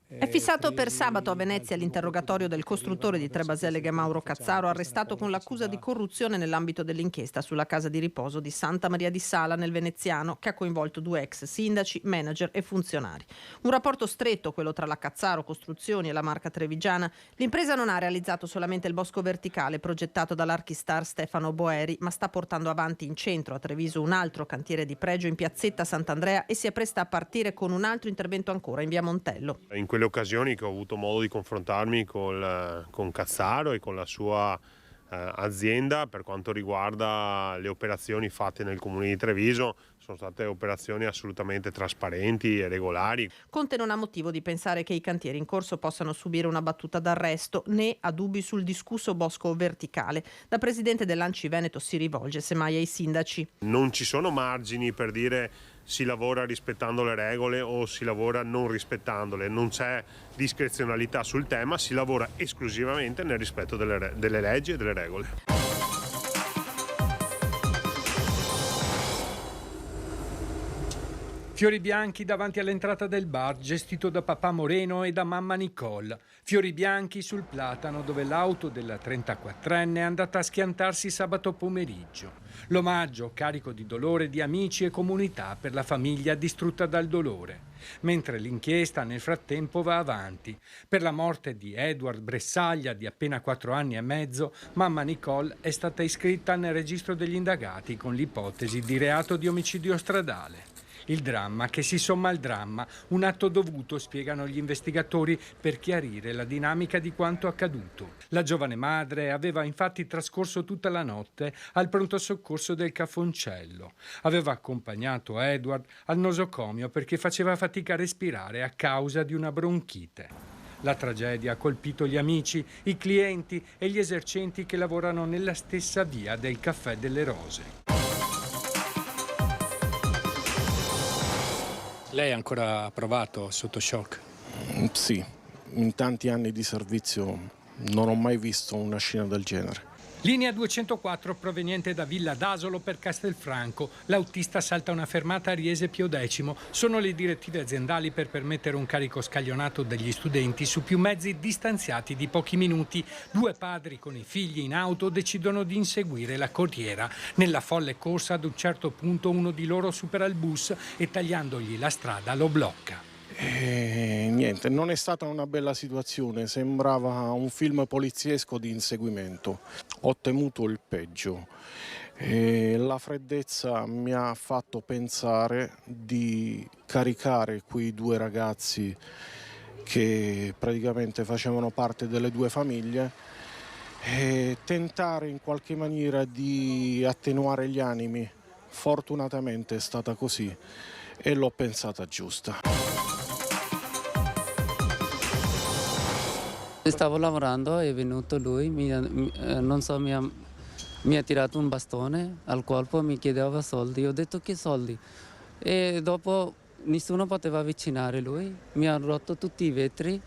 È fissato per sabato a Venezia l'interrogatorio del costruttore di Tre Baseleghe Mauro Cazzaro, arrestato con l'accusa di corruzione nell'ambito dell'inchiesta sulla casa di riposo di Santa Maria di Sala nel Veneziano, che ha coinvolto 2 ex sindaci, manager e funzionari. Un rapporto stretto, quello tra la Cazzaro Costruzioni e la Marca Trevigiana. L'impresa non ha realizzato solamente il bosco verticale progettato dall'archistar Stefano Boeri, ma sta portando avanti in centro a Treviso un altro cantiere di pregio in piazzetta Sant'Andrea e si appresta a partire con un altro intervento ancora in via Montello. In quelle occasioni che ho avuto modo di confrontarmi con Cazzaro e con la sua azienda per quanto riguarda le operazioni fatte nel comune di Treviso, sono state operazioni assolutamente trasparenti e regolari. Conte non ha motivo di pensare che i cantieri in corso possano subire una battuta d'arresto, né ha dubbi sul discusso bosco verticale. Da presidente dell'Anci Veneto si rivolge semmai ai sindaci. Non ci sono margini per dire si lavora rispettando le regole o si lavora non rispettandole, non c'è discrezionalità sul tema, si lavora esclusivamente nel rispetto delle leggi e delle regole. Fiori bianchi davanti all'entrata del bar gestito da papà Moreno e da mamma Nicole. Fiori bianchi sul platano dove l'auto della 34enne è andata a schiantarsi sabato pomeriggio. L'omaggio carico di dolore di amici e comunità per la famiglia distrutta dal dolore. Mentre l'inchiesta nel frattempo va avanti. Per la morte di Edward Bressaglia, di appena 4 anni e mezzo, mamma Nicole è stata iscritta nel registro degli indagati con l'ipotesi di reato di omicidio stradale. Il dramma che si somma al dramma, un atto dovuto, spiegano gli investigatori, per chiarire la dinamica di quanto accaduto. La giovane madre aveva infatti trascorso tutta la notte al pronto soccorso del Cafoncello. Aveva accompagnato Edward al nosocomio perché faceva fatica a respirare a causa di una bronchite. La tragedia ha colpito gli amici, i clienti e gli esercenti che lavorano nella stessa via del Caffè delle Rose. Lei è ancora provato sotto shock? Sì, in tanti anni di servizio non ho mai visto una scena del genere. Linea 204 proveniente da Villa d'Asolo per Castelfranco. L'autista salta una fermata a Riese Pio X. Sono le direttive aziendali per permettere un carico scaglionato degli studenti su più mezzi distanziati di pochi minuti. 2 padri con i figli in auto decidono di inseguire la corriera. Nella folle corsa ad un certo punto uno di loro supera il bus e tagliandogli la strada lo blocca. Niente, non è stata una bella situazione, sembrava un film poliziesco di inseguimento. Ho temuto il peggio. La freddezza mi ha fatto pensare di caricare quei 2 ragazzi che praticamente facevano parte delle 2 famiglie e tentare in qualche maniera di attenuare gli animi. Fortunatamente è stata così e l'ho pensata giusta. Stavo lavorando, è venuto lui, mi ha tirato un bastone al corpo, mi chiedeva soldi, ho detto che soldi? E dopo nessuno poteva avvicinare lui, mi ha rotto tutti i vetri,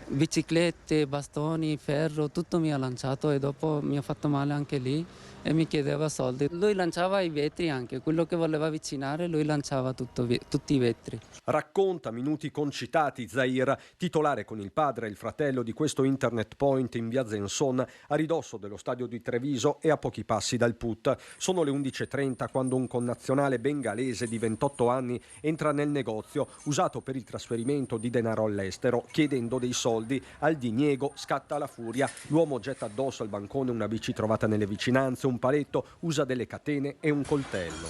biciclette, bastoni, ferro, tutto mi ha lanciato e dopo mi ha fatto male anche lì e mi chiedeva soldi. Lui lanciava i vetri anche, quello che voleva avvicinare lui lanciava tutti i vetri. Racconta minuti concitati Zahir, titolare con il padre e il fratello di questo internet point in via Zenson, a ridosso dello stadio di Treviso e a pochi passi dal PUT. Sono le 11:30 quando un connazionale bengalese di 28 anni entra nel negozio usato per il trasferimento di denaro all'estero, chiedendo dei soldi. Al diniego scatta la furia. L'uomo getta addosso al bancone una bici trovata nelle vicinanze, un paletto, usa delle catene e un coltello.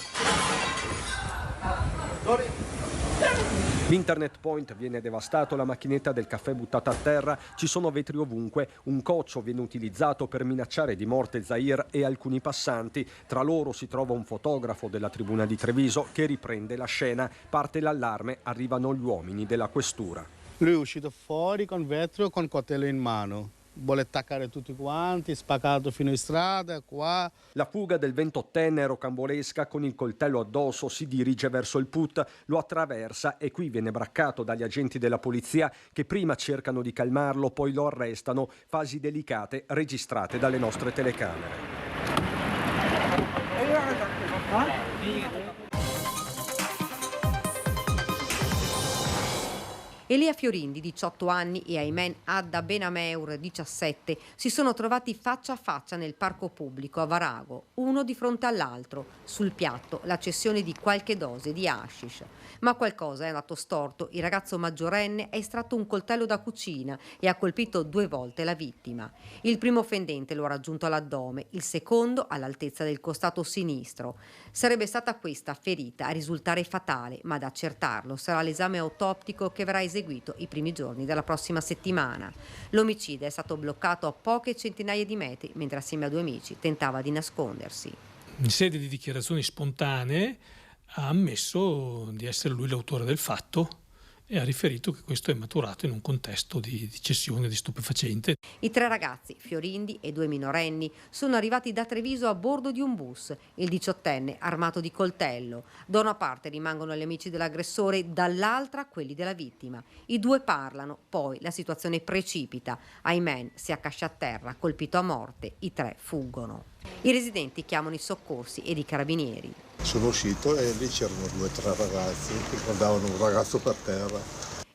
L'internet point viene devastato, la macchinetta del caffè buttata a terra, ci sono vetri ovunque, un coccio viene utilizzato per minacciare di morte Zahir e alcuni passanti. Tra loro si trova un fotografo della tribuna di Treviso che riprende la scena. Parte l'allarme, arrivano gli uomini della questura. Lui è uscito fuori con vetro, con coltello in mano. Vuole attaccare tutti quanti, spaccato fino in strada, qua. La fuga del 28enne rocambolesca, con il coltello addosso si dirige verso il PUT, lo attraversa e qui viene braccato dagli agenti della polizia che prima cercano di calmarlo, poi lo arrestano. Fasi delicate registrate dalle nostre telecamere. Elia Fiorindi, 18 anni, e Aymen Adda Benameur, 17, si sono trovati faccia a faccia nel parco pubblico a Varago, uno di fronte all'altro. Sul piatto la cessione di qualche dose di hashish. Ma qualcosa è andato storto. Il ragazzo maggiorenne ha estratto un coltello da cucina e ha colpito 2 volte la vittima. Il primo fendente lo ha raggiunto all'addome, il secondo all'altezza del costato sinistro. Sarebbe stata questa ferita a risultare fatale, ma ad accertarlo sarà l'esame autoptico che verrà eseguito i primi giorni della prossima settimana. L'omicida è stato bloccato a poche centinaia di metri mentre assieme a 2 amici tentava di nascondersi. In sede di dichiarazioni spontanee ha ammesso di essere lui l'autore del fatto e ha riferito che questo è maturato in un contesto di cessione di stupefacente. I 3 ragazzi, Fiorindi e 2 minorenni, sono arrivati da Treviso a bordo di un bus, il 18enne armato di coltello. Da una parte rimangono gli amici dell'aggressore, dall'altra quelli della vittima. I 2 parlano, poi la situazione precipita. Aymen si accascia a terra, colpito a morte, i 3 fuggono. I residenti chiamano i soccorsi ed i carabinieri. Sono uscito e lì c'erano 2 o 3 ragazzi che guardavano un ragazzo per terra.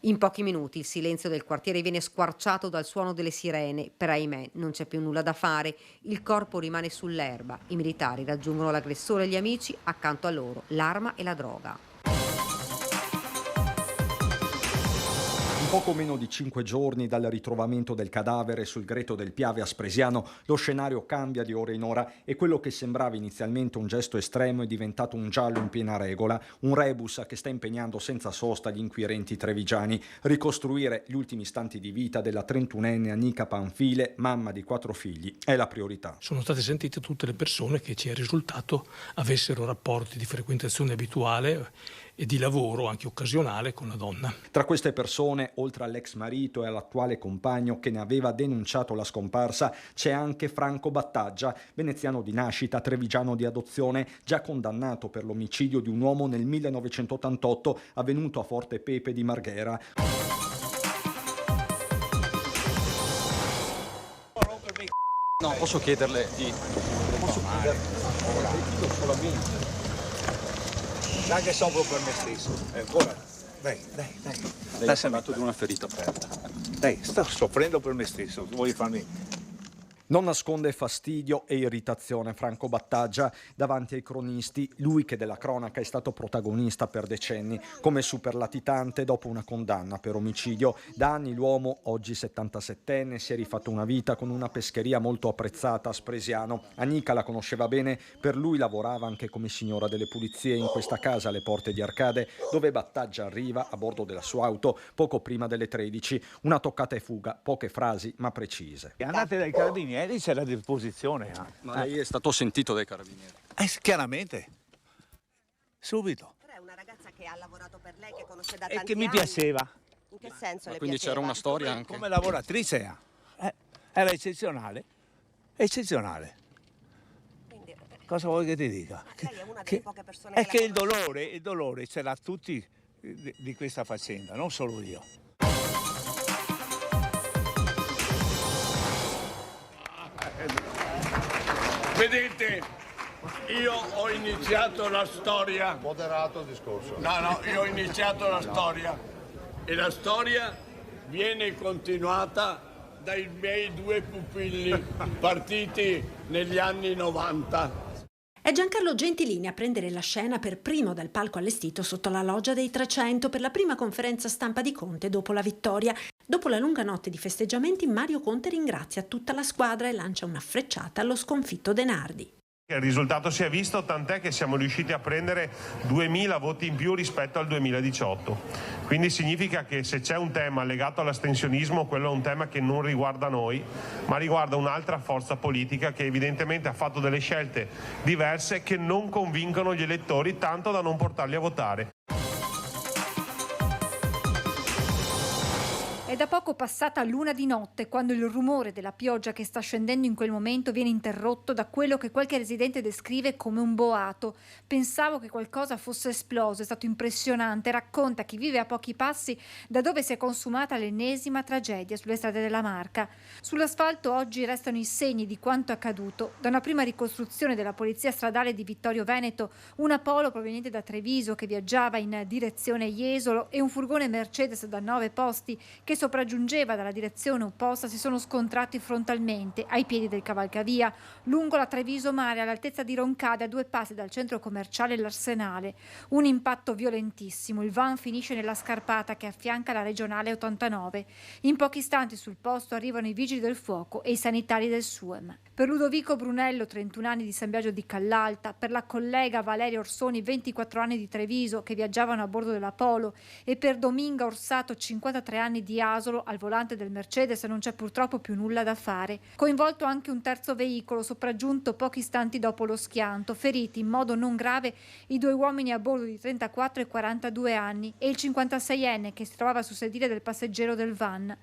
In pochi minuti il silenzio del quartiere viene squarciato dal suono delle sirene. Per Aymen non c'è più nulla da fare. Il corpo rimane sull'erba. I militari raggiungono l'aggressore e gli amici, accanto a loro l'arma e la droga. Poco meno di 5 giorni dal ritrovamento del cadavere sul greto del Piave a Spresiano, lo scenario cambia di ora in ora e quello che sembrava inizialmente un gesto estremo è diventato un giallo in piena regola, un rebus che sta impegnando senza sosta gli inquirenti trevigiani. Ricostruire gli ultimi istanti di vita della 31enne Anika Panfile, mamma di 4 figli, è la priorità. Sono state sentite tutte le persone che ci è risultato avessero rapporti di frequentazione abituale e di lavoro anche occasionale con la donna. Tra queste persone, oltre all'ex marito e all'attuale compagno che ne aveva denunciato la scomparsa, c'è anche Franco Battaggia, veneziano di nascita, trevigiano di adozione, già condannato per l'omicidio di un uomo nel 1988 avvenuto a Forte Pepe di Marghera. No, posso chiederle di... Posso chiederle? Solamente. Anche sopra per me stesso. Ancora. Dai. Lei è fermato di una ferita aperta. Dai, sto soffrendo per me stesso. Vuoi farmi... Non nasconde fastidio e irritazione Franco Battaglia davanti ai cronisti, lui che della cronaca è stato protagonista per decenni, come superlatitante dopo una condanna per omicidio. Da anni l'uomo, oggi 77enne, si è rifatto una vita con una pescheria molto apprezzata a Spresiano. Anika la conosceva bene, per lui lavorava anche come signora delle pulizie in questa casa alle porte di Arcade, dove Battaglia arriva a bordo della sua auto poco prima delle 13. Una toccata e fuga, poche frasi ma precise. Andate dai carabinieri. C'è la deposizione. Ma lei è stato sentito dai carabinieri? Chiaramente. Subito. Però è una ragazza che ha lavorato per lei, che conosce da E tanti che mi anni. piaceva. In che senso le Quindi piaceva? c'era una storia anche? Come lavoratrice era eccezionale. Eccezionale. Quindi, cosa vuoi che ti dica? lei è una delle poche persone È che che il dolore ce l'ha tutti di questa faccenda, non solo io. Vedete, io ho iniziato la storia. Moderato discorso. No, io ho iniziato la storia e la storia viene continuata dai miei 2 pupilli partiti negli anni 90. È Giancarlo Gentilini a prendere la scena per primo dal palco allestito sotto la loggia dei 300 per la prima conferenza stampa di Conte dopo la vittoria. Dopo la lunga notte di festeggiamenti, Mario Conte ringrazia tutta la squadra e lancia una frecciata allo sconfitto De Nardi. Il risultato si è visto, tant'è che siamo riusciti a prendere 2000 voti in più rispetto al 2018. Quindi significa che se c'è un tema legato all'astensionismo, quello è un tema che non riguarda noi, ma riguarda un'altra forza politica che evidentemente ha fatto delle scelte diverse che non convincono gli elettori tanto da non portarli a votare. Ed da poco passata l'1 di notte, quando il rumore della pioggia che sta scendendo in quel momento viene interrotto da quello che qualche residente descrive come un boato. Pensavo che qualcosa fosse esploso, è stato impressionante, racconta chi vive a pochi passi da dove si è consumata l'ennesima tragedia sulle strade della Marca. Sull'asfalto oggi restano i segni di quanto accaduto. Da una prima ricostruzione della polizia stradale di Vittorio Veneto, una Polo proveniente da Treviso che viaggiava in direzione Jesolo e un furgone Mercedes da 9 posti che sopraggiungeva dalla direzione opposta si sono scontrati frontalmente ai piedi del cavalcavia lungo la Treviso Mare all'altezza di Roncade, a 2 passi dal centro commerciale L'Arsenale. Un impatto violentissimo, il van finisce nella scarpata che affianca la regionale 89. In pochi istanti sul posto arrivano i vigili del fuoco e i sanitari del SUEM. Per Ludovico Brunello, 31 anni, di San Biagio di Callalta, per la collega Valeria Orsoni, 24 anni, di Treviso, che viaggiavano a bordo della Polo, e per Dominga Orsato, 53 anni, di Asolo, al volante del Mercedes non c'è purtroppo più nulla da fare. Coinvolto anche un terzo veicolo, sopraggiunto pochi istanti dopo lo schianto. Feriti in modo non grave i 2 uomini a bordo di 34 e 42 anni e il 56enne che si trovava sul sedile del passeggero del van.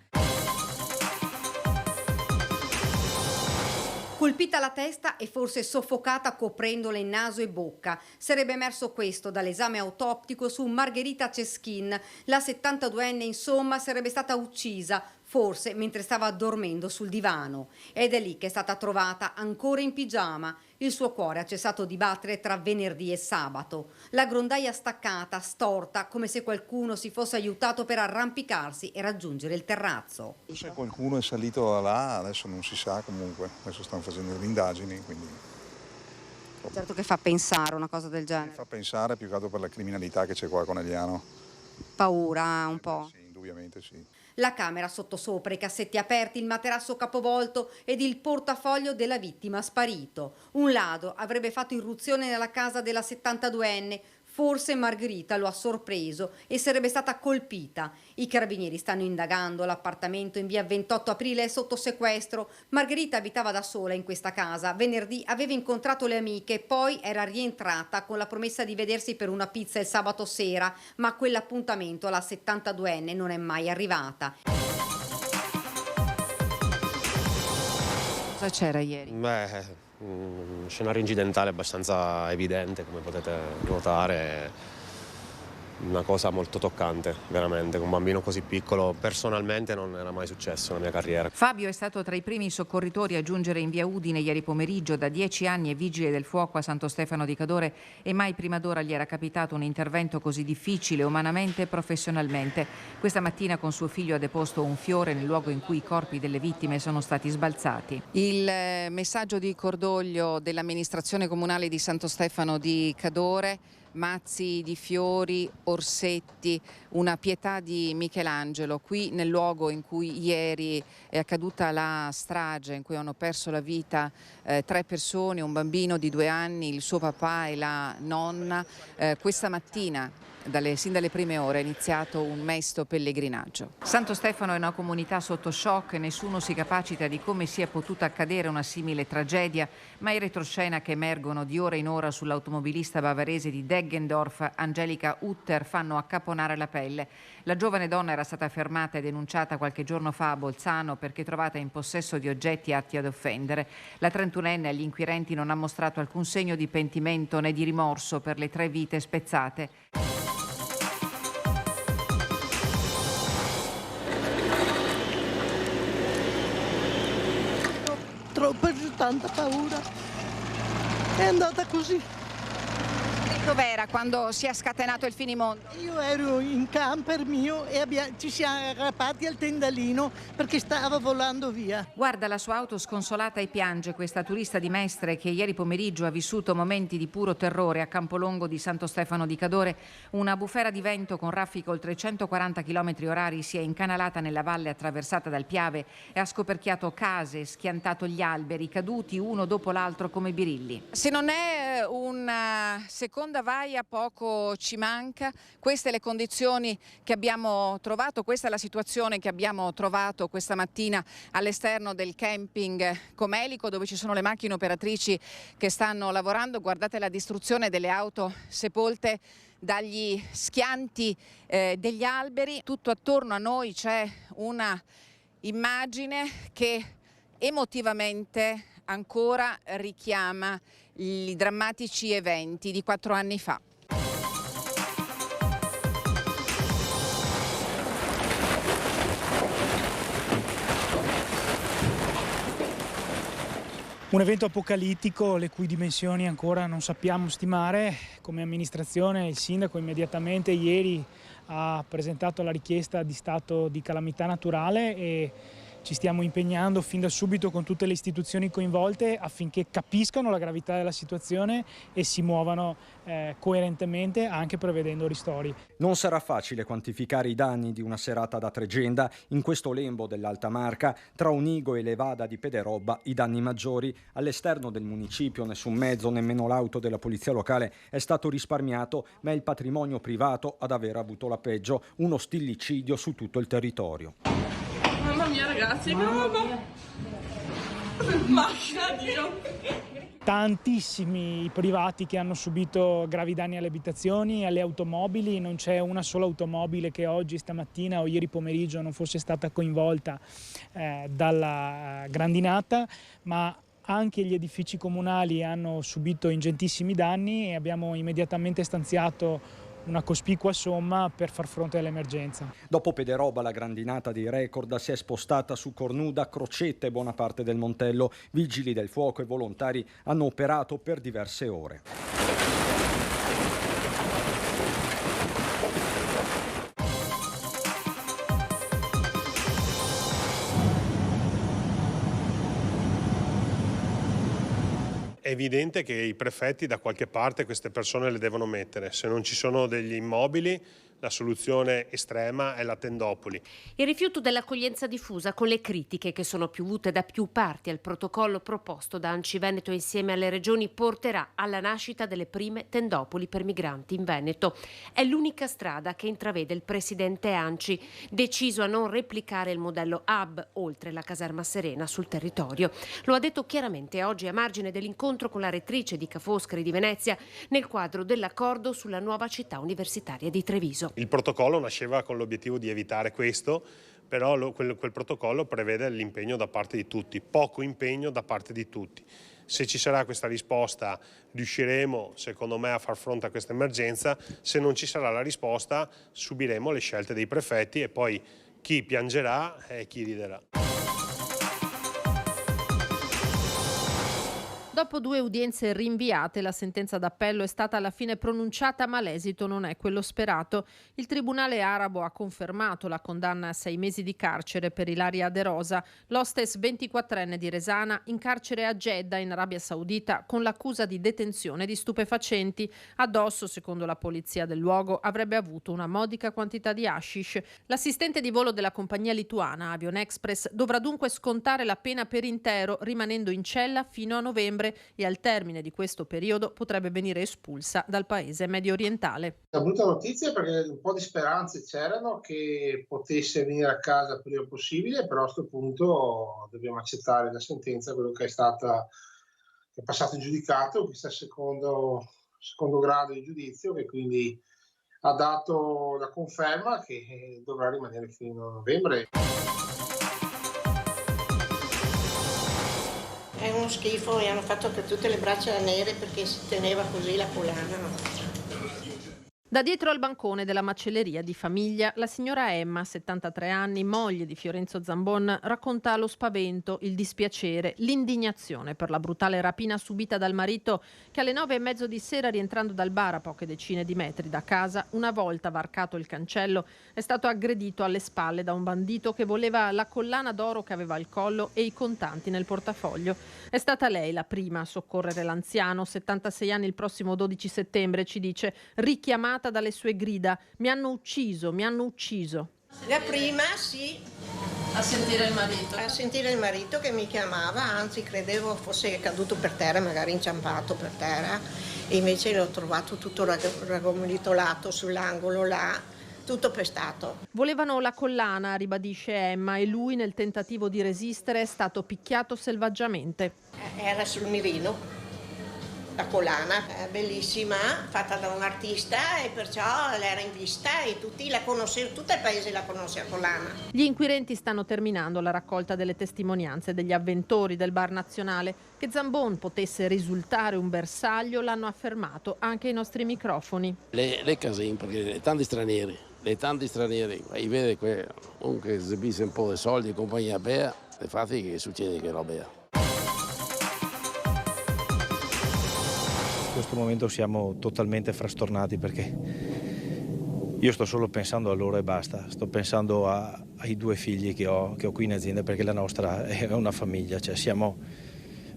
Colpita alla testa e forse soffocata coprendole in naso e bocca. Sarebbe emerso questo dall'esame autoptico su Margherita Ceschin. La 72enne, insomma, sarebbe stata uccisa, forse mentre stava dormendo sul divano. Ed è lì che è stata trovata ancora in pigiama. Il suo cuore ha cessato di battere tra venerdì e sabato. La grondaia staccata, storta, come se qualcuno si fosse aiutato per arrampicarsi e raggiungere il terrazzo. Se qualcuno è salito là, adesso non si sa, comunque. Adesso stanno facendo le indagini, quindi... Certo che fa pensare una cosa del genere. Fa pensare più che altro per la criminalità che c'è qua a Conegliano. Paura un po'. Sì, indubbiamente sì. La camera sottosopra, i cassetti aperti, il materasso capovolto ed il portafoglio della vittima sparito. Un ladro avrebbe fatto irruzione nella casa della 72enne. Forse Margherita lo ha sorpreso e sarebbe stata colpita. I carabinieri stanno indagando. L'appartamento in via 28 aprile è sotto sequestro. Margherita abitava da sola in questa casa. Venerdì aveva incontrato le amiche, poi era rientrata con la promessa di vedersi per una pizza il sabato sera, ma quell'appuntamento alla 72enne non è mai arrivata. Cosa c'era ieri? Un scenario incidentale abbastanza evidente, come potete notare, una cosa molto toccante, veramente. Con un bambino così piccolo personalmente non era mai successo nella mia carriera. Fabio è stato tra i primi soccorritori a giungere in via Udine ieri pomeriggio. Da 10 anni è vigile del fuoco a Santo Stefano di Cadore e mai prima d'ora gli era capitato un intervento così difficile umanamente e professionalmente. Questa mattina con suo figlio ha deposto un fiore nel luogo in cui i corpi delle vittime sono stati sbalzati. Il messaggio di cordoglio dell'amministrazione comunale di Santo Stefano di Cadore: mazzi di fiori, orsetti, una pietà di Michelangelo, qui nel luogo in cui ieri è accaduta la strage, in cui hanno perso la vita 3 persone, un bambino di 2 anni, il suo papà e la nonna. Questa mattina, sin dalle prime ore, è iniziato un mesto pellegrinaggio. Santo Stefano è una comunità sotto shock e nessuno si capacita di come sia potuta accadere una simile tragedia, ma i retroscena che emergono di ora in ora sull'automobilista bavarese di Deggendorf, Angelica Utter, fanno accapponare la pelle. La giovane donna era stata fermata e denunciata qualche giorno fa a Bolzano perché trovata in possesso di oggetti atti ad offendere. La 31enne agli inquirenti non ha mostrato alcun segno di pentimento né di rimorso per le 3 vite spezzate. Tanta paura, è andata così. Dov'era quando si è scatenato il finimondo? Io ero in camper mio e ci siamo aggrappati al tendalino perché stava volando via. Guarda la sua auto sconsolata e piange questa turista di Mestre che ieri pomeriggio ha vissuto momenti di puro terrore a Campolongo di Santo Stefano di Cadore. Una bufera di vento con raffiche oltre 140 km/h si è incanalata nella valle attraversata dal Piave e ha scoperchiato case, schiantato gli alberi, caduti uno dopo l'altro come birilli. Se non è una seconda vaia, poco ci manca. Queste le condizioni che abbiamo trovato, questa è la situazione che abbiamo trovato questa mattina all'esterno del camping Comelico, dove ci sono le macchine operatrici che stanno lavorando. Guardate la distruzione delle auto sepolte dagli schianti degli alberi. Tutto attorno a noi c'è una immagine che emotivamente ancora richiama i drammatici eventi di 4 anni fa. Un evento apocalittico le cui dimensioni ancora non sappiamo stimare. Come amministrazione il sindaco immediatamente ieri ha presentato la richiesta di stato di calamità naturale e ci stiamo impegnando fin da subito con tutte le istituzioni coinvolte affinché capiscano la gravità della situazione e si muovano coerentemente, anche prevedendo ristori. Non sarà facile quantificare i danni di una serata da Tregenda. In questo lembo dell'Alta Marca, tra Onigo e Levada di Pederobba, i danni maggiori. All'esterno del municipio nessun mezzo, nemmeno l'auto della polizia locale è stato risparmiato, ma è il patrimonio privato ad aver avuto la peggio, uno stillicidio su tutto il territorio. Mamma mia ragazzi, che roba! Mascia Dio! Tantissimi i privati che hanno subito gravi danni alle abitazioni, alle automobili. Non c'è una sola automobile che oggi, stamattina o ieri pomeriggio non fosse stata coinvolta dalla grandinata, ma anche gli edifici comunali hanno subito ingentissimi danni e abbiamo immediatamente stanziato una cospicua somma per far fronte all'emergenza. Dopo Pederobba la grandinata dei record si è spostata su Cornuda, Crocetta e buona parte del Montello. Vigili del fuoco e volontari hanno operato per diverse ore. È evidente che i prefetti da qualche parte queste persone le devono mettere. Se non ci sono degli immobili, la soluzione estrema è la tendopoli. Il rifiuto dell'accoglienza diffusa con le critiche che sono piovute da più parti al protocollo proposto da ANCI Veneto insieme alle regioni porterà alla nascita delle prime tendopoli per migranti in Veneto. È l'unica strada che intravede il presidente ANCI, deciso a non replicare il modello hub oltre la caserma Serena sul territorio. Lo ha detto chiaramente oggi a margine dell'incontro con la rettrice di Ca' Foscari di Venezia nel quadro dell'accordo sulla nuova città universitaria di Treviso. Il protocollo nasceva con l'obiettivo di evitare questo, però quel protocollo prevede l'impegno da parte di tutti, poco impegno da parte di tutti. Se ci sarà questa risposta riusciremo, secondo me, a far fronte a questa emergenza. Se non ci sarà la risposta subiremo le scelte dei prefetti e poi chi piangerà e chi riderà. Dopo 2 udienze rinviate, la sentenza d'appello è stata alla fine pronunciata, ma l'esito non è quello sperato. Il tribunale arabo ha confermato la condanna a 6 mesi di carcere per Ilaria De Rosa, l'hostess 24enne di Resana, in carcere a Jeddah, in Arabia Saudita, con l'accusa di detenzione di stupefacenti. Addosso, secondo la polizia del luogo, avrebbe avuto una modica quantità di hashish. L'assistente di volo della compagnia lituana Avion Express dovrà dunque scontare la pena per intero, rimanendo in cella fino a novembre, e al termine di questo periodo potrebbe venire espulsa dal paese medio orientale. Una brutta notizia perché un po' di speranze c'erano che potesse venire a casa il prima possibile, però a questo punto dobbiamo accettare la sentenza, quello che è passato in giudicato, questo è il secondo grado di giudizio, che quindi ha dato la conferma che dovrà rimanere fino a novembre. È uno schifo, e hanno fatto per tutte le braccia nere perché si teneva così la collana. Da dietro al bancone della macelleria di famiglia, la signora Emma, 73 anni, moglie di Fiorenzo Zambon, racconta lo spavento, il dispiacere, l'indignazione per la brutale rapina subita dal marito che alle 9:30 di sera, rientrando dal bar a poche decine di metri da casa, una volta varcato il cancello, è stato aggredito alle spalle da un bandito che voleva la collana d'oro che aveva al collo e i contanti nel portafoglio. È stata lei la prima a soccorrere l'anziano, 76 anni il prossimo 12 settembre, ci dice, richiamata dalle sue grida: mi hanno ucciso, mi hanno ucciso. La prima sì. A sentire il marito. A sentire il marito che mi chiamava, anzi credevo fosse caduto per terra, magari inciampato per terra, e invece l'ho trovato tutto raggomitolato sull'angolo là, tutto pestato. Volevano la collana, ribadisce Emma, e lui nel tentativo di resistere è stato picchiato selvaggiamente. Era sul mirino. la collana, bellissima, fatta da un artista e perciò l'era in vista e tutti la conoscono, tutto il paese la conosce la collana. Gli inquirenti stanno terminando la raccolta delle testimonianze degli avventori del bar nazionale. Che Zambon potesse risultare un bersaglio l'hanno affermato anche ai nostri microfoni. Le casine, perché tanti stranieri, vai vede comunque esibisce un po' di soldi in compagnia bea, infatti che succede che roba. In questo momento siamo totalmente frastornati perché io sto solo pensando a loro e basta, sto pensando ai 2 figli che ho qui in azienda, perché la nostra è una famiglia, cioè siamo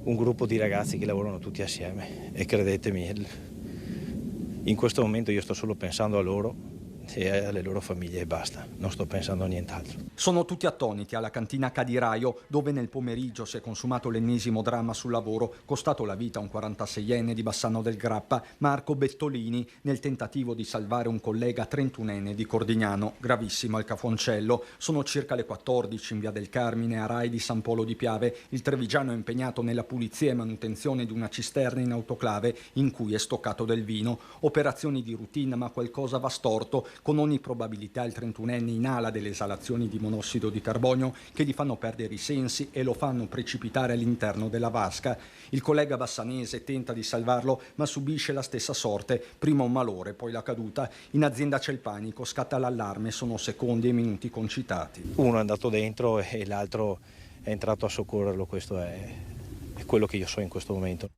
un gruppo di ragazzi che lavorano tutti assieme e credetemi, in questo momento io sto solo pensando a loro e alle loro famiglie e basta, non sto pensando a nient'altro. Sono tutti attoniti alla cantina Cadiraio, dove nel pomeriggio si è consumato l'ennesimo dramma sul lavoro, costato la vita a un 46enne di Bassano del Grappa, Marco Bettolini, nel tentativo di salvare un collega 31enne di Cordignano. Gravissimo al Cafoncello. Sono circa le 14 in via del Carmine, a Rai di San Polo di Piave. Il trevigiano è impegnato nella pulizia e manutenzione di una cisterna in autoclave in cui è stoccato del vino. Operazioni di routine, ma qualcosa va storto. Con ogni probabilità il 31enne inala delle esalazioni di monossido di carbonio che gli fanno perdere i sensi e lo fanno precipitare all'interno della vasca. Il collega bassanese tenta di salvarlo, ma subisce la stessa sorte, prima un malore, poi la caduta. In azienda c'è il panico, scatta l'allarme, sono secondi e minuti concitati. Uno è andato dentro e l'altro è entrato a soccorrerlo, questo è quello che io so in questo momento.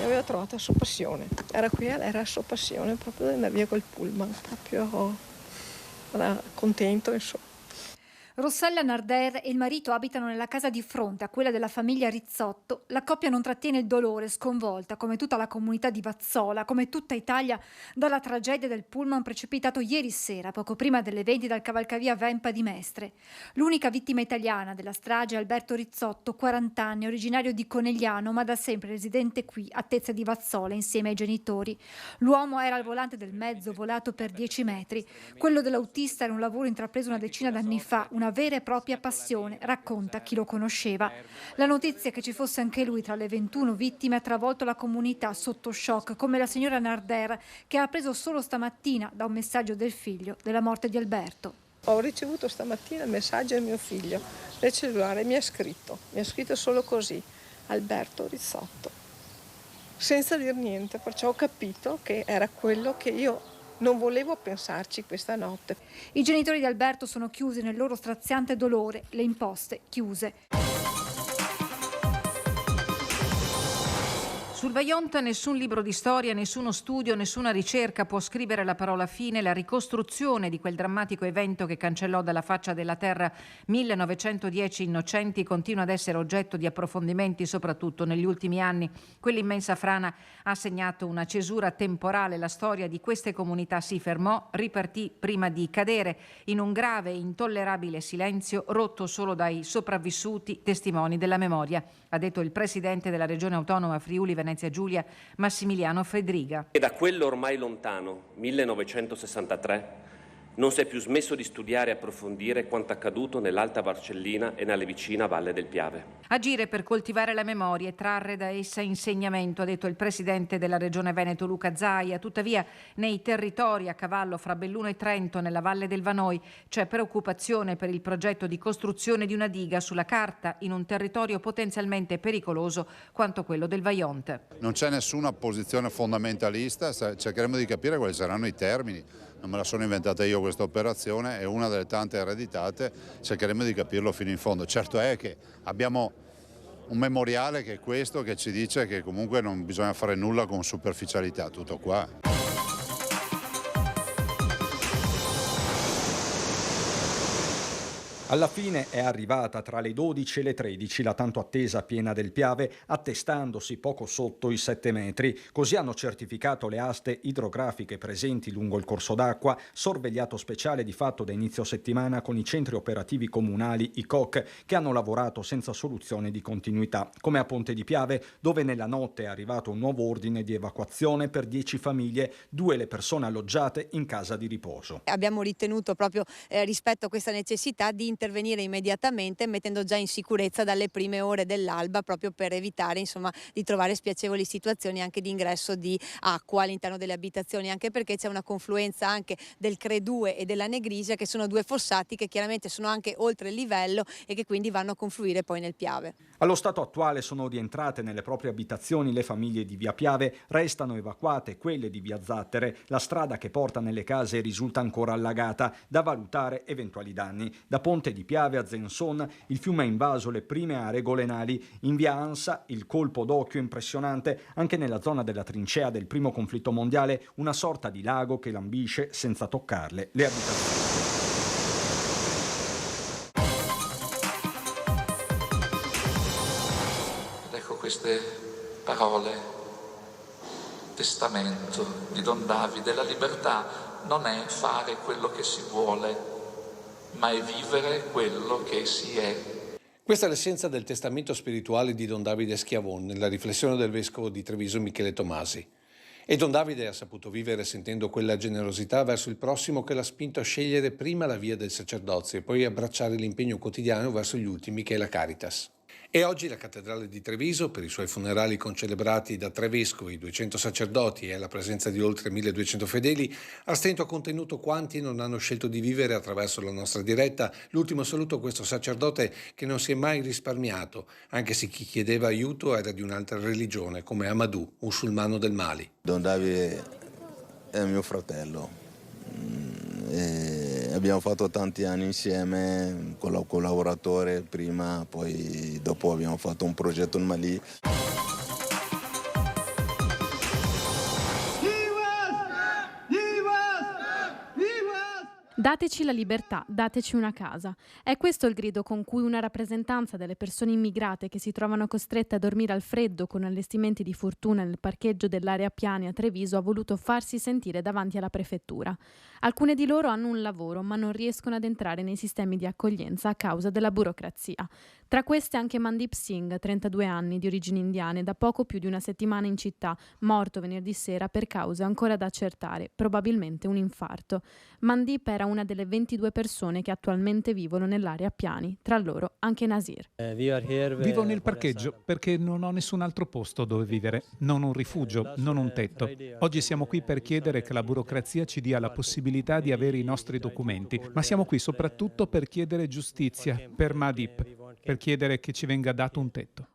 Aveva trovato la sua passione, era la sua passione proprio di andare via col pullman, proprio era contento, insomma. Rossella Narder e il marito abitano nella casa di fronte a quella della famiglia Rizzotto. La coppia non trattiene il dolore, sconvolta, come tutta la comunità di Vazzola, come tutta Italia, dalla tragedia del pullman precipitato ieri sera, poco prima delle 20 dal cavalcavia Vempa di Mestre. L'unica vittima italiana della strage è Alberto Rizzotto, 40 anni, originario di Conegliano, ma da sempre residente qui, a Tezza di Vazzola, insieme ai genitori. L'uomo era al volante del mezzo, volato per 10 metri. Quello dell'autista era un lavoro intrapreso una decina d'anni fa, una vera e propria passione, racconta chi lo conosceva. La notizia che ci fosse anche lui tra le 21 vittime ha travolto la comunità sotto shock, come la signora Narder, che ha appreso solo stamattina da un messaggio del figlio della morte di Alberto. Ho ricevuto stamattina il messaggio del mio figlio, nel cellulare mi ha scritto solo così, Alberto Rizzotto, senza dir niente, perciò ho capito che era quello che io non volevo pensarci questa notte. I genitori di Alberto sono chiusi nel loro straziante dolore, le imposte chiuse. Sul Vajont nessun libro di storia, nessuno studio, nessuna ricerca può scrivere la parola fine, la ricostruzione di quel drammatico evento che cancellò dalla faccia della terra 1910 innocenti continua ad essere oggetto di approfondimenti soprattutto negli ultimi anni. Quell'immensa frana ha segnato una cesura temporale, la storia di queste comunità si fermò, ripartì prima di cadere in un grave e intollerabile silenzio rotto solo dai sopravvissuti testimoni della memoria, ha detto il presidente della regione autonoma Friuli Venezia Giulia, Massimiliano Fedriga. E da quello ormai lontano, 1963, non si è più smesso di studiare e approfondire quanto accaduto nell'Alta Valcellina e nella vicina Valle del Piave. Agire per coltivare la memoria e trarre da essa insegnamento, ha detto il presidente della regione Veneto Luca Zaia. Tuttavia, nei territori a cavallo fra Belluno e Trento, nella Valle del Vanoi, c'è preoccupazione per il progetto di costruzione di una diga sulla carta in un territorio potenzialmente pericoloso quanto quello del Vajont. Non c'è nessuna posizione fondamentalista, cercheremo di capire quali saranno i termini. Non me la sono inventata io questa operazione, è una delle tante ereditate, cercheremo di capirlo fino in fondo. Certo è che abbiamo un memoriale che è questo, che ci dice che comunque non bisogna fare nulla con superficialità, tutto qua. Alla fine è arrivata tra le 12 e le 13 la tanto attesa piena del Piave, attestandosi poco sotto i 7 metri. Così hanno certificato le aste idrografiche presenti lungo il corso d'acqua, sorvegliato speciale di fatto da inizio settimana con i centri operativi comunali, i COC, che hanno lavorato senza soluzione di continuità, come a Ponte di Piave, dove nella notte è arrivato un nuovo ordine di evacuazione per 10 famiglie, 2 le persone alloggiate in casa di riposo. Abbiamo ritenuto proprio rispetto a questa necessità di intervenire immediatamente mettendo già in sicurezza dalle prime ore dell'alba, proprio per evitare di trovare spiacevoli situazioni anche di ingresso di acqua all'interno delle abitazioni, anche perché c'è una confluenza anche del Cre2 e della Negrigia, che sono due fossati che chiaramente sono anche oltre il livello e che quindi vanno a confluire poi nel Piave. Allo stato attuale sono rientrate nelle proprie abitazioni le famiglie di via Piave, restano evacuate quelle di via Zattere. La strada che porta nelle case risulta ancora allagata, da valutare eventuali danni. Da Ponte di Piave a Zenson il fiume ha invaso le prime aree golenali. In via Ansa il colpo d'occhio impressionante, anche nella zona della trincea del primo conflitto mondiale, una sorta di lago che lambisce senza toccarle le abitazioni. Queste parole, testamento di Don Davide: la libertà non è fare quello che si vuole, ma è vivere quello che si è. Questa è l'essenza del testamento spirituale di Don Davide Schiavon, nella riflessione del vescovo di Treviso Michele Tomasi. E Don Davide ha saputo vivere sentendo quella generosità verso il prossimo che l'ha spinto a scegliere prima la via del sacerdozio e poi abbracciare l'impegno quotidiano verso gli ultimi, che è la Caritas. E oggi la cattedrale di Treviso, per i suoi funerali concelebrati da tre vescovi, 200 sacerdoti e alla presenza di oltre 1200 fedeli, ha stento contenuto quanti non hanno scelto di vivere attraverso la nostra diretta. L'ultimo saluto a questo sacerdote che non si è mai risparmiato, anche se chi chiedeva aiuto era di un'altra religione, come Amadou, musulmano del Mali. Don Davide è mio fratello. Abbiamo fatto tanti anni insieme, collaboratore prima, poi dopo abbiamo fatto un progetto in Mali. Dateci la libertà, dateci una casa. È questo il grido con cui una rappresentanza delle persone immigrate che si trovano costrette a dormire al freddo con allestimenti di fortuna nel parcheggio dell'area Piani a Treviso ha voluto farsi sentire davanti alla prefettura. Alcune di loro hanno un lavoro, ma non riescono ad entrare nei sistemi di accoglienza a causa della burocrazia. Tra queste anche Mandip Singh, 32 anni, di origini indiane, da poco più di una settimana in città, morto venerdì sera per cause ancora da accertare, probabilmente un infarto. Mandip era una delle 22 persone che attualmente vivono nell'area Piani, tra loro anche Nasir. Vivo nel parcheggio perché non ho nessun altro posto dove vivere, non un rifugio, non un tetto. Oggi siamo qui per chiedere che la burocrazia ci dia la possibilità di avere i nostri documenti, ma siamo qui soprattutto per chiedere giustizia per Mandip, per chiedere che ci venga dato un tetto.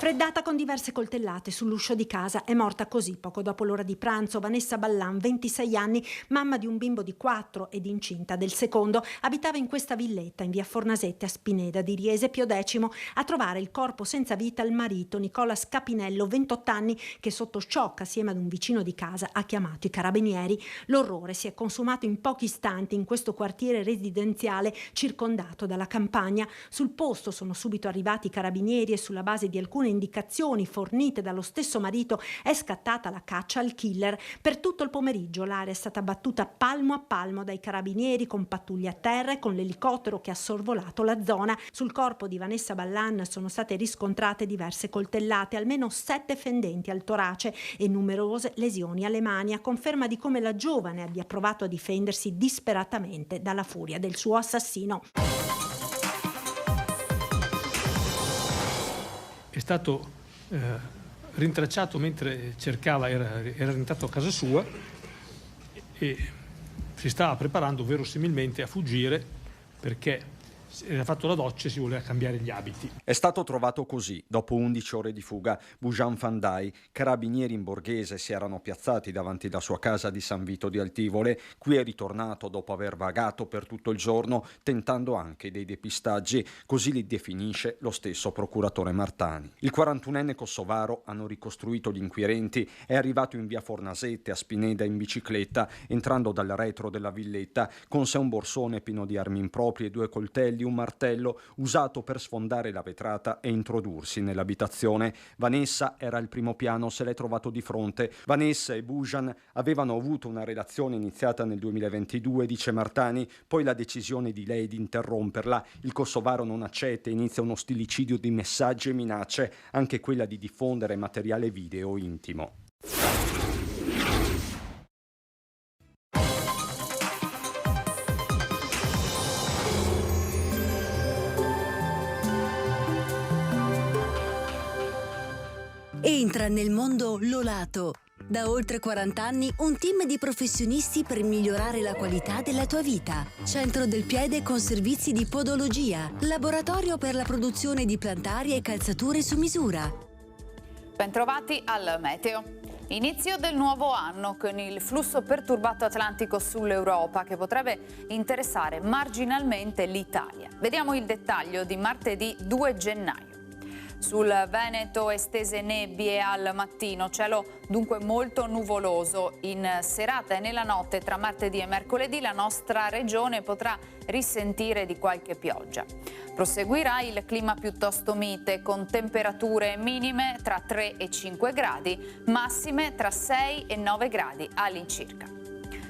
Freddata con diverse coltellate sull'uscio di casa, è morta così poco dopo l'ora di pranzo Vanessa Ballan, 26 anni, mamma di un bimbo di 4 ed incinta del secondo. Abitava in questa villetta in via Fornasette a Spineda di Riese Pio X. A trovare il corpo senza vita il marito Nicola Scapinello, 28 anni, che sotto shock assieme ad un vicino di casa ha chiamato i carabinieri. L'orrore si è consumato in pochi istanti in questo quartiere residenziale circondato dalla campagna. Sul posto sono subito arrivati i carabinieri e sulla base di alcune indicazioni fornite dallo stesso marito è scattata la caccia al killer. Per tutto il pomeriggio l'area è stata battuta palmo a palmo dai carabinieri con pattuglie a terra e con l'elicottero che ha sorvolato la zona. Sul corpo di Vanessa Ballan sono state riscontrate diverse coltellate, almeno 7 fendenti al torace e numerose lesioni alle mani, a conferma di come la giovane abbia provato a difendersi disperatamente dalla furia del suo assassino. È stato rintracciato mentre cercava, era rientrato a casa sua e si stava preparando verosimilmente a fuggire perché era fatto la doccia e si voleva cambiare gli abiti. È stato trovato così, dopo 11 ore di fuga, Bujan Fandai. Carabinieri in borghese si erano piazzati davanti alla sua casa di San Vito di Altivole. Qui è ritornato dopo aver vagato per tutto il giorno, tentando anche dei depistaggi, così li definisce lo stesso procuratore Martani. Il 41enne kosovaro, hanno ricostruito gli inquirenti, è arrivato in via Fornasette a Spineda in bicicletta, entrando dal retro della villetta, con sé un borsone pieno di armi improprie, 2 coltelli, un martello usato per sfondare la vetrata e introdursi nell'abitazione. Vanessa era al primo piano, se l'è trovato di fronte. Vanessa e Bujan avevano avuto una relazione iniziata nel 2022, dice Martani, poi la decisione di lei di interromperla. Il kosovaro non accetta e inizia uno stillicidio di messaggi e minacce, anche quella di diffondere materiale video intimo. Entra nel mondo Lolato. Da oltre 40 anni un team di professionisti per migliorare la qualità della tua vita. Centro del piede con servizi di podologia. Laboratorio per la produzione di plantari e calzature su misura. Bentrovati al Meteo. Inizio del nuovo anno con il flusso perturbato atlantico sull'Europa che potrebbe interessare marginalmente l'Italia. Vediamo il dettaglio di martedì 2 gennaio. Sul Veneto estese nebbie al mattino, cielo dunque molto nuvoloso. In serata e nella notte tra martedì e mercoledì la nostra regione potrà risentire di qualche pioggia. Proseguirà il clima piuttosto mite con temperature minime tra 3 e 5 gradi, massime tra 6 e 9 gradi all'incirca.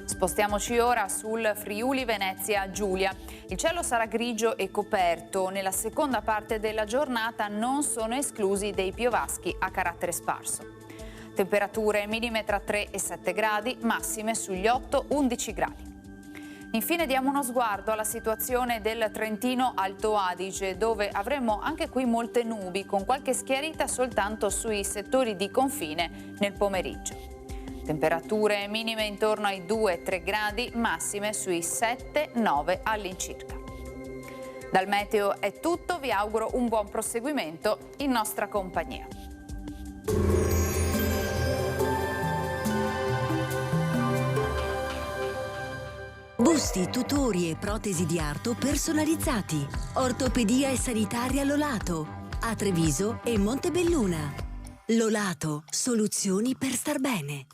Spostiamoci ora sul Friuli Venezia Giulia. Il cielo sarà grigio e coperto. Nella seconda parte della giornata non sono esclusi dei piovaschi a carattere sparso. Temperature minime tra 3 e 7 gradi, massime sugli 8-11 gradi. Infine diamo uno sguardo alla situazione del Trentino Alto Adige, dove avremo anche qui molte nubi, con qualche schiarita soltanto sui settori di confine nel pomeriggio. Temperature minime intorno ai 2-3 gradi, massime sui 7-9 all'incirca. Dal meteo è tutto, vi auguro un buon proseguimento in nostra compagnia. Busti, tutori e protesi di arto personalizzati. Ortopedia e sanitaria Lolato. A Treviso e Montebelluna. Lolato, soluzioni per star bene.